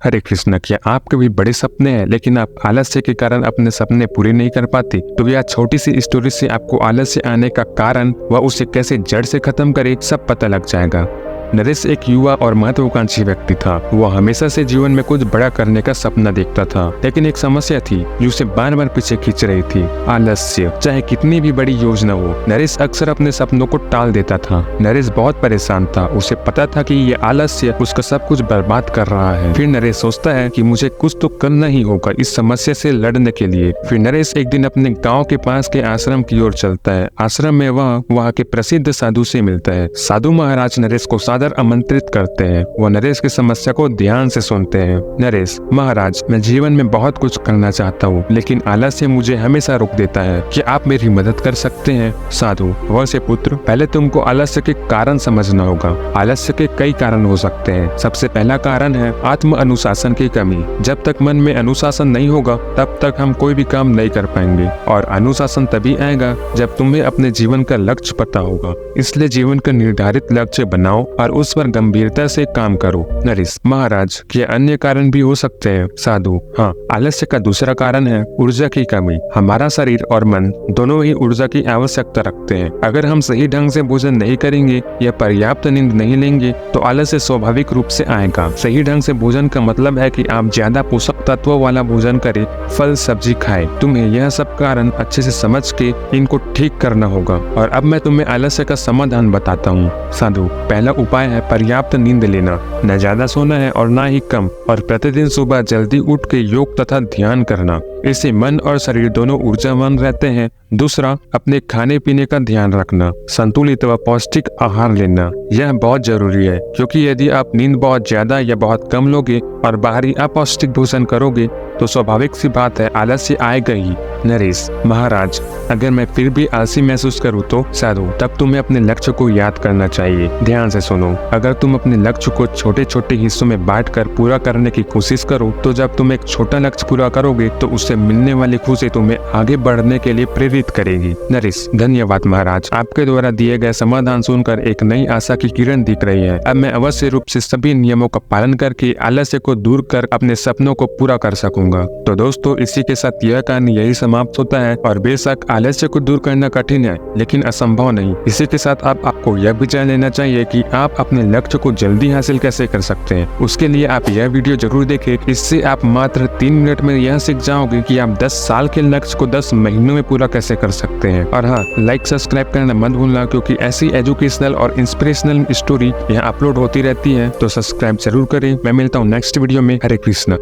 हरे कृष्ण। क्या आपके भी बड़े सपने हैं लेकिन आप आलस्य के कारण अपने सपने पूरे नहीं कर पाते? तो यह छोटी सी स्टोरी से आपको आलस्य आने का कारण व उसे कैसे जड़ से खत्म करे सब पता लग जाएगा। नरेश एक युवा और महत्वाकांक्षी व्यक्ति था। वह हमेशा से जीवन में कुछ बड़ा करने का सपना देखता था, लेकिन एक समस्या थी जो उसे बार बार पीछे खींच रही थी, आलस्य। चाहे कितनी भी बड़ी योजना हो, नरेश अक्सर अपने सपनों को टाल देता था। नरेश बहुत परेशान था। उसे पता था कि ये आलस्य उसका सब कुछ बर्बाद कर रहा है। फिर नरेश सोचता है कि मुझे कुछ तो करना ही होगा इस समस्या से लड़ने के लिए। फिर नरेश एक दिन अपने गाँव के पास के आश्रम की ओर चलता है। आश्रम में वह वहाँ के प्रसिद्ध साधु से मिलता है। साधु महाराज नरेश को सादर आमंत्रित करते हैं। वो नरेश की समस्या को ध्यान से सुनते हैं। नरेश: महाराज, मैं जीवन में बहुत कुछ करना चाहता हूँ, लेकिन आलस्य मुझे हमेशा रोक देता है। क्या आप मेरी मदद कर सकते हैं? साधु: वैसे पुत्र, पहले तुमको आलस्य के कारण समझना होगा। आलस्य के कई कारण हो सकते हैं। सबसे पहला कारण है आत्म अनुशासन की कमी। जब तक मन में अनुशासन नहीं होगा तब तक हम कोई भी काम नहीं कर पाएंगे, और अनुशासन तभी आएगा जब तुम्हें अपने जीवन का लक्ष्य पता होगा। इसलिए जीवन का निर्धारित लक्ष्य बनाओ और उस पर गंभीरता से काम करो। नरेश: महाराज, क्या अन्य कारण भी हो सकते हैं? साधु: हाँ, आलस्य का दूसरा कारण है ऊर्जा की कमी। हमारा शरीर और मन दोनों ही ऊर्जा की आवश्यकता रखते हैं। अगर हम सही ढंग से भोजन नहीं करेंगे या पर्याप्त नींद नहीं लेंगे तो आलस्य स्वाभाविक रूप से आएगा। सही ढंग से भोजन का मतलब है कि आप ज्यादा पोषक तत्वों वाला भोजन करें, फल सब्जी खाएं। तुम्हें यह सब कारण अच्छे से समझ के इनको ठीक करना होगा। और अब मैं तुम्हें आलस्य का समाधान बताता हूँ। साधु: पहला उपाय है पर्याप्त नींद लेना। न ज्यादा सोना है और न ही कम, और प्रतिदिन सुबह जल्दी उठ के योग तथा ध्यान करना। इससे मन और शरीर दोनों ऊर्जावान रहते हैं। दूसरा, अपने खाने पीने का ध्यान रखना। संतुलित व पौष्टिक आहार लेना यह बहुत जरूरी है, क्योंकि यदि आप नींद बहुत ज्यादा या बहुत कम लोगे और बाहरी अपौष्टिक भोजन करोगे तो स्वाभाविक सी बात है आलस्य आएगा ही। नरेश: महाराज, अगर मैं फिर भी आलसी महसूस करूँ तो? साधु: तब तुम्हें अपने लक्ष्य को याद करना चाहिए। ध्यान से सुनो। अगर तुम अपने लक्ष्य को छोटे छोटे हिस्सों में बांटकर पूरा करने की कोशिश करो तो जब तुम एक छोटा लक्ष्य पूरा करोगे तो उससे मिलने वाली खुशी तुम्हें आगे बढ़ने के लिए प्रेरित करेगी। नरेश: धन्यवाद महाराज, आपके द्वारा दिए गए समाधान सुनकर एक नई आशा की किरण दिख रही है। अब मैं अवश्य रूप से सभी नियमों का पालन करके आलस्य को दूर कर अपने सपनों को पूरा कर सकूंगा। तो दोस्तों, इसी के साथ यह कहानी यही समाप्त होता है। और बेशक आलस्य को दूर करना कठिन है, लेकिन असंभव नहीं। इसी के साथ आपको यह भी जान लेना चाहिए कि आप अपने लक्ष्य को जल्दी हासिल कैसे कर सकते हैं। उसके लिए आप यह वीडियो जरूर देखें। इससे आप मात्र 3 मिनट में यह सीख जाओगे कि आप 10 साल के लक्ष्य को 10 महीनों में पूरा कैसे कर सकते हैं। और हाँ, लाइक सब्सक्राइब करना मत भूलना, क्योंकि ऐसी एजुकेशनल और इंस्पिरेशनल स्टोरी यहाँ अपलोड होती रहती है। तो सब्सक्राइब जरूर करें। मैं मिलता हूँ नेक्स्ट वीडियो में। हरे कृष्ण।